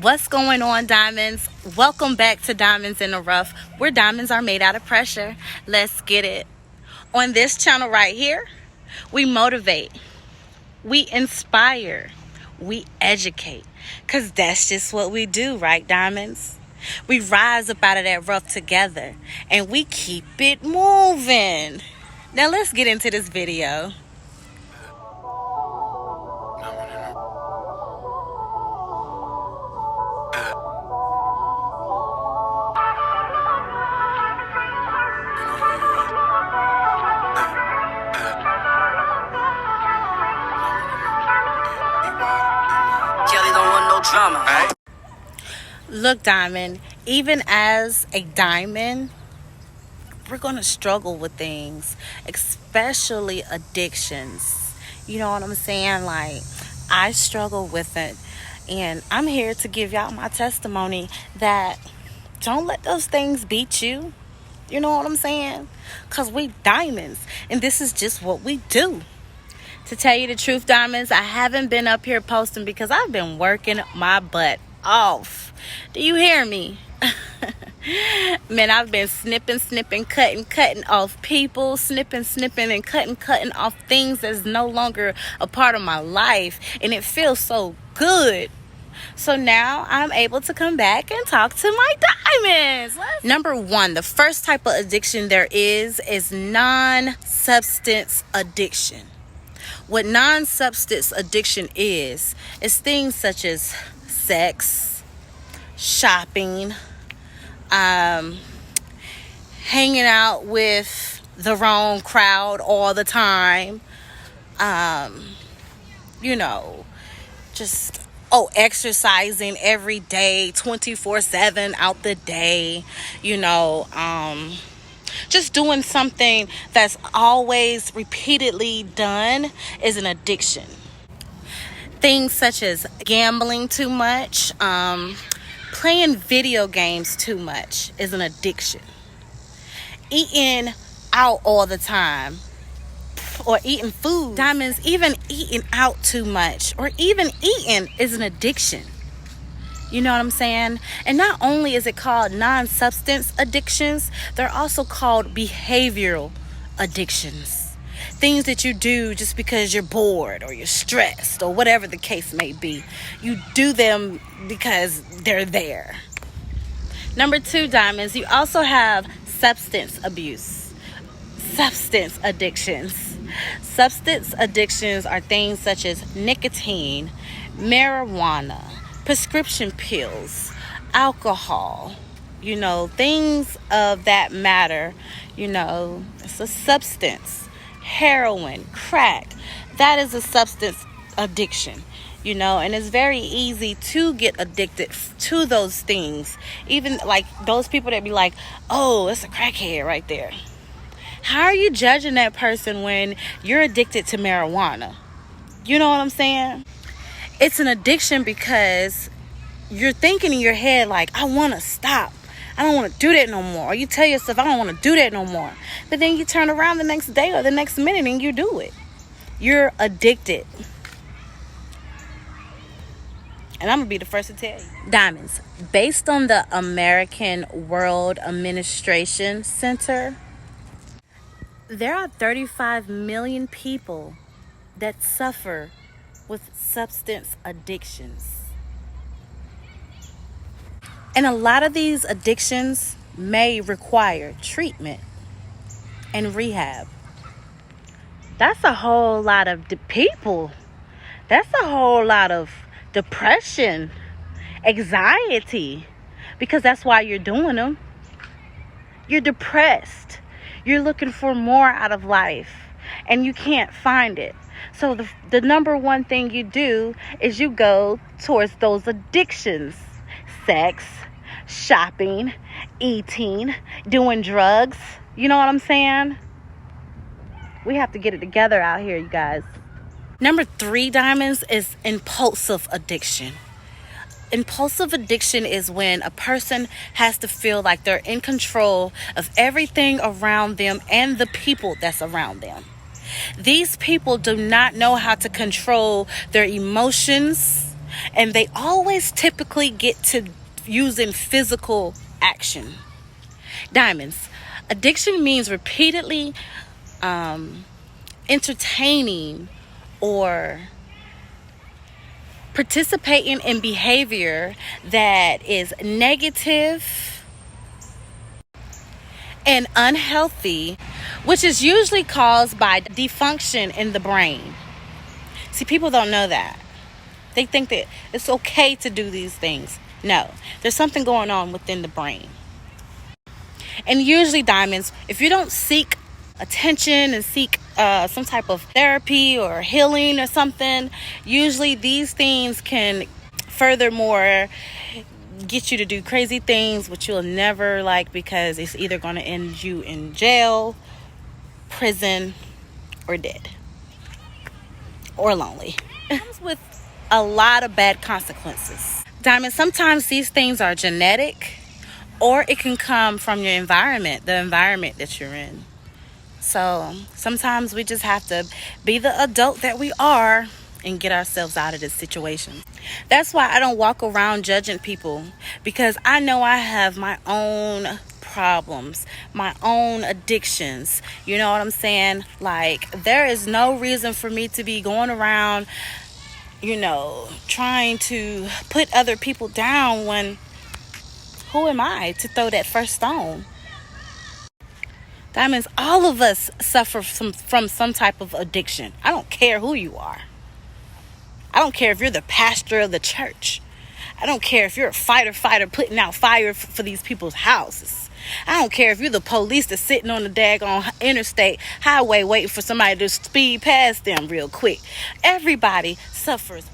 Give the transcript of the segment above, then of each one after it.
What's going on, diamonds? Welcome back to Diamonds in the Rough, where diamonds are made out of pressure. Let's get it. On this channel right here, we motivate, we inspire, we educate, because that's just what we do, right, diamonds? We rise up out of that rough together, and we keep it moving. Now let's get into this video. Look, diamond, even as a diamond, we're going to struggle with things, especially addictions. You know what I'm saying? Like, I struggle with it, and I'm here to give y'all my testimony that don't let those things beat you. You know what I'm saying? Because we diamonds, and this is just what we do. To tell you the truth, diamonds, I haven't been up here posting because I've been working my butt off. Do you hear me? Man, I've been snipping, cutting off people, snipping, and cutting off things that's no longer a part of my life, and it feels so good. So now I'm able to come back and talk to my diamonds. Number one, the first type of addiction there is non-substance addiction. What non-substance addiction is things such as sex, shopping, hanging out with the wrong crowd all the time, exercising every day, 24/7 out the day, just doing something that's always repeatedly done is an addiction. Things such as gambling too much, playing video games too much is an addiction. Eating out all the time or eating food, diamonds, even eating out too much or even eating is an addiction. You know what I'm saying? And not only is it called non-substance addictions, they're also called behavioral addictions. Things that you do just because you're bored or you're stressed or whatever the case may be. You do them because they're there. Number two, diamonds, you also have substance abuse. Substance addictions. Substance addictions are things such as nicotine, marijuana, prescription pills, alcohol, things of that matter. It's a substance. Heroin, crack, that is a substance addiction, and it's very easy to get addicted to those things. Even like those people that be like, oh, it's a crackhead right there. How are you judging that person when you're addicted to marijuana? You know what I'm saying? It's an addiction because you're thinking in your head like, I want to stop. I don't want to do that no more. Or you tell yourself, I don't want to do that no more. But then you turn around the next day or the next minute and you do it. You're addicted. And I'm going to be the first to tell you. Diamonds, based on the American World Administration Center, there are 35 million people that suffer with substance addictions. And a lot of these addictions may require treatment and rehab. That's a whole lot of people. That's a whole lot of depression, anxiety, because that's why you're doing them. You're depressed. You're looking for more out of life, and you can't find it. So the number one thing you do is you go towards those addictions. Sex, shopping, eating, doing drugs. You know what I'm saying? We have to get it together out here, you guys. Number three, diamonds, is impulsive addiction. Impulsive addiction is when a person has to feel like they're in control of everything around them and the people that's around them. These people do not know how to control their emotions, And they always typically get to using physical action. Diamonds. Addiction means repeatedly entertaining or participating in behavior that is negative and unhealthy, which is usually caused by dysfunction in the brain. See, people don't know that. They think that it's okay to do these things. No, there's something going on within the brain. And usually, diamonds, if you don't seek attention and seek some type of therapy or healing or something, usually these things can furthermore get you to do crazy things which you'll never like, because it's either going to end you in jail, prison, or dead, or lonely. It comes with a lot of bad consequences. Diamond, sometimes these things are genetic, or it can come from your environment, the environment that you're in. So sometimes we just have to be the adult that we are and get ourselves out of this situation. That's why I don't walk around judging people, because I know I have my own problems, my own addictions. You know what I'm saying? Like, there is no reason for me to be going around, trying to put other people down when who am I to throw that first stone? Diamonds, all of us suffer from some type of addiction. I don't care who you are. I don't care if you're the pastor of the church. I don't care if you're a fighter putting out fire for these people's houses. I don't care if you're the police that's sitting on the daggone interstate highway waiting for somebody to speed past them real quick. Everybody suffers.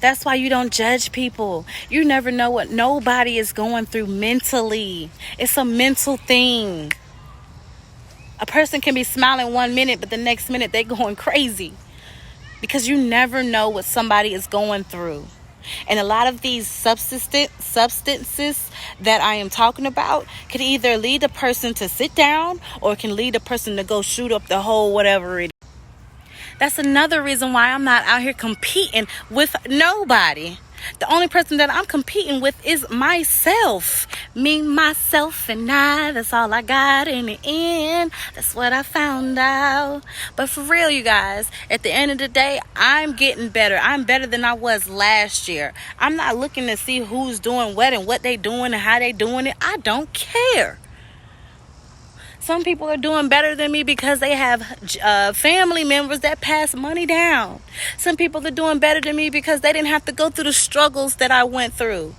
That's why you don't judge people. You never know what nobody is going through mentally. It's a mental thing. A person can be smiling 1 minute, but the next minute they're going crazy, because you never know what somebody is going through. And a lot of these substances that I am talking about can either lead a person to sit down, or can lead a person to go shoot up the whole whatever it is. That's another reason why I'm not out here competing with nobody. The only person that I'm competing with is myself. Me, myself, and I. That's all I got in the end. That's what I found out. But for real, you guys, at the end of the day, I'm getting better. I'm better than I was last year. I'm not looking to see who's doing what and what they doing and how they doing it. I don't care. Some people are doing better than me because they have family members that pass money down. Some people are doing better than me because they didn't have to go through the struggles that I went through.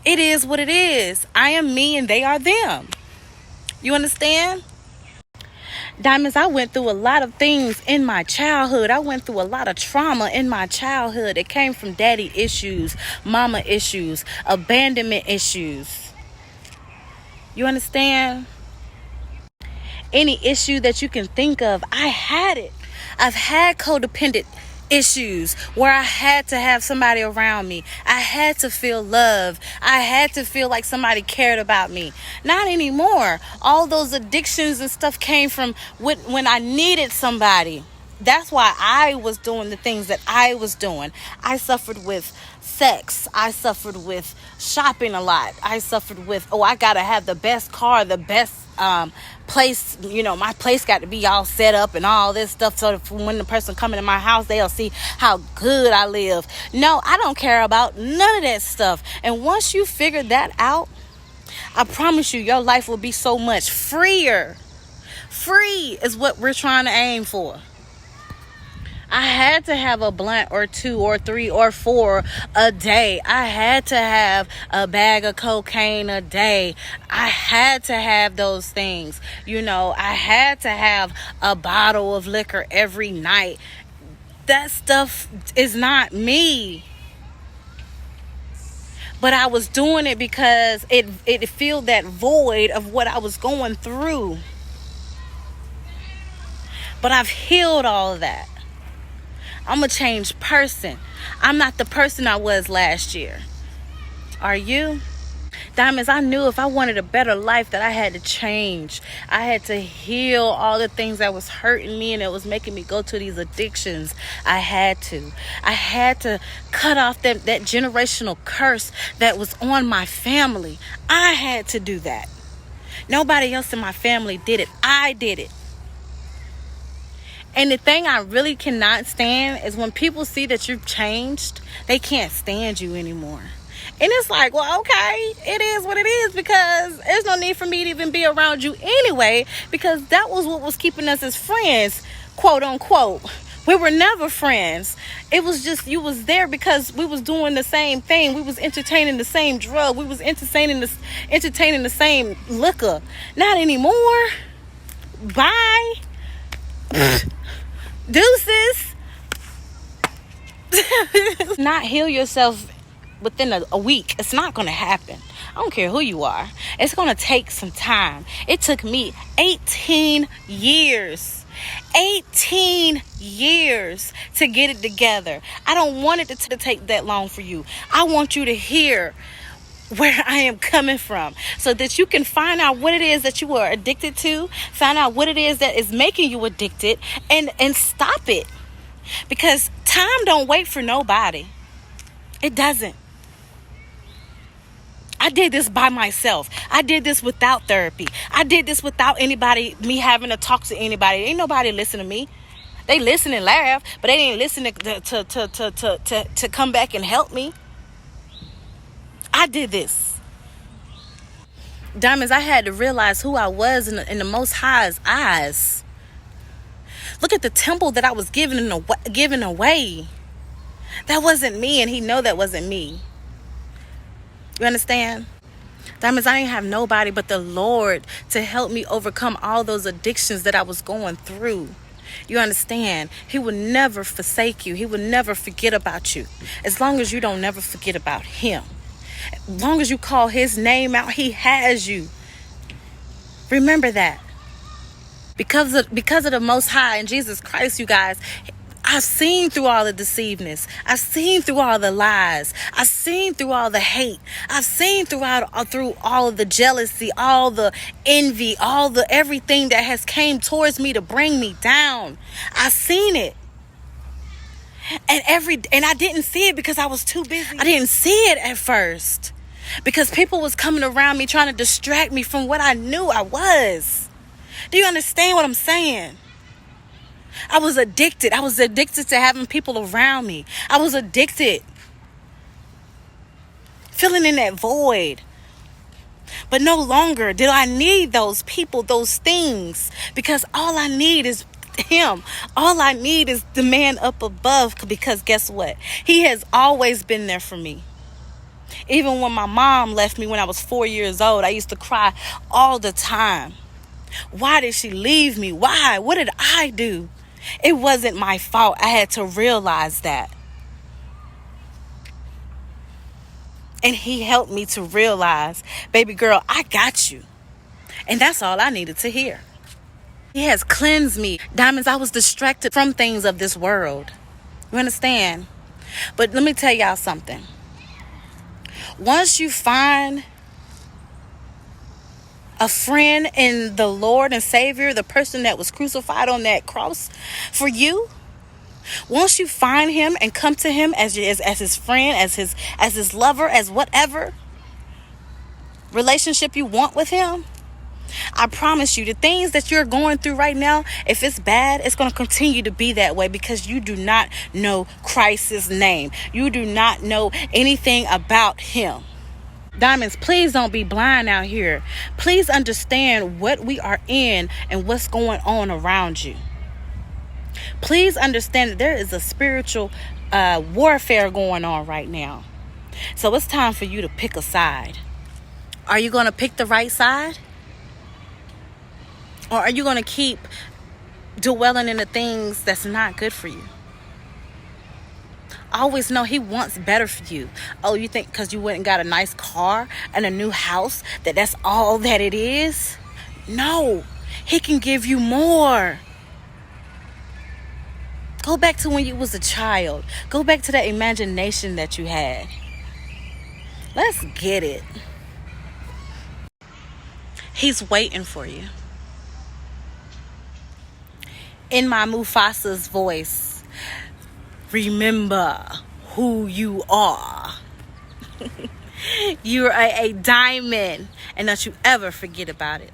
It is what it is. I am me and they are them. You understand? Diamonds, I went through a lot of things in my childhood. I went through a lot of trauma in my childhood. It came from daddy issues, mama issues, abandonment issues. You understand? Any issue that you can think of, I had it. I've had codependent issues where I had to have somebody around me. I had to feel love. I had to feel like somebody cared about me. Not anymore. All those addictions and stuff came from when I needed somebody. That's why I was doing the things that I was doing. I suffered with sex. I suffered with shopping a lot. I suffered with, I gotta have the best car, the best place. My place got to be all set up and all this stuff, so that when the person come into my house, they'll see how good I live. No, I don't care about none of that stuff. And once you figure that out, I promise you, your life will be so much freer. Free is what we're trying to aim for. I had to have a blunt or 2 or 3 or 4 a day. I had to have a bag of cocaine a day. I had to have those things. I had to have a bottle of liquor every night. That stuff is not me. But I was doing it because it filled that void of what I was going through. But I've healed all of that. I'm a changed person. I'm not the person I was last year. Are you? Diamonds, I knew if I wanted a better life that I had to change. I had to heal all the things that was hurting me and it was making me go to these addictions. I had to cut off that generational curse that was on my family. I had to do that. Nobody else in my family did it. I did it. And the thing I really cannot stand is when people see that you've changed, they can't stand you anymore. And it's like, well, okay, it is what it is, because there's no need for me to even be around you anyway, because that was what was keeping us as friends, quote unquote. We were never friends. It was just, you was there because we was doing the same thing. We was entertaining the same drug. We was entertaining the same liquor. Not anymore. Bye. Deuces. Not heal yourself within a week. It's not going to happen. I don't care who you are. It's going to take some time. It took me 18 years. 18 years to get it together. I don't want it to take that long for you. I want you to hear where I am coming from so that you can find out what it is that you are addicted to, find out what it is that is making you addicted, and stop it. Because time don't wait for nobody. It doesn't. I did this by myself. I did this without therapy. I did this without me having to talk to anybody. Ain't nobody listen to me. They listen and laugh, but they didn't listen to come back and help me. I did this. Diamonds, I had to realize who I was in the Most High's eyes. Look at the temple that I was giving away. That wasn't me, and he know that wasn't me. You understand? Diamonds, I didn't have nobody but the Lord to help me overcome all those addictions that I was going through. You understand? He will never forsake you. He will never forget about you. As long as you don't never forget about him. As long as you call his name out, he has you. Remember that. Because of the Most High and Jesus Christ, you guys, I've seen through all the deceivedness. I've seen through all the lies. I've seen through all the hate. I've seen through all of the jealousy, all the envy, all the everything that has came towards me to bring me down. I've seen it. And I didn't see it because I was too busy. I didn't see it at first because people was coming around me trying to distract me from what I knew I was. Do you understand what I'm saying? I was addicted. I was addicted to having people around me. I was addicted. Filling in that void. But no longer did I need those people, those things. Because all I need is him. All I need is the man up above. Because guess what? He has always been there for me. Even when my mom left me when I was 4 years old, I used to cry all the time. Why did she leave me? Why? What did I do? It wasn't my fault. I had to realize that. And he helped me to realize, baby girl, I got you. And that's all I needed to hear. He has cleansed me. Diamonds, I was distracted from things of this world. You understand? But let me tell y'all something. Once you find a friend in the Lord and Savior, the person that was crucified on that cross for you, once you find him and come to him as his friend, as his lover, as whatever relationship you want with him, I promise you, the things that you're going through right now, if it's bad, it's going to continue to be that way because you do not know Christ's name. You do not know anything about him. Diamonds, please don't be blind out here. Please understand what we are in and what's going on around you. Please understand that there is a spiritual warfare going on right now. So it's time for you to pick a side. Are you going to pick the right side? Or are you going to keep dwelling in the things that's not good for you? Always know he wants better for you. Oh, you think because you went and got a nice car and a new house that's all that it is? No, he can give you more. Go back to when you was a child. Go back to that imagination that you had. Let's get it. He's waiting for you. In my Mufasa's voice, remember who you are. You're a diamond, and don't you ever forget about it.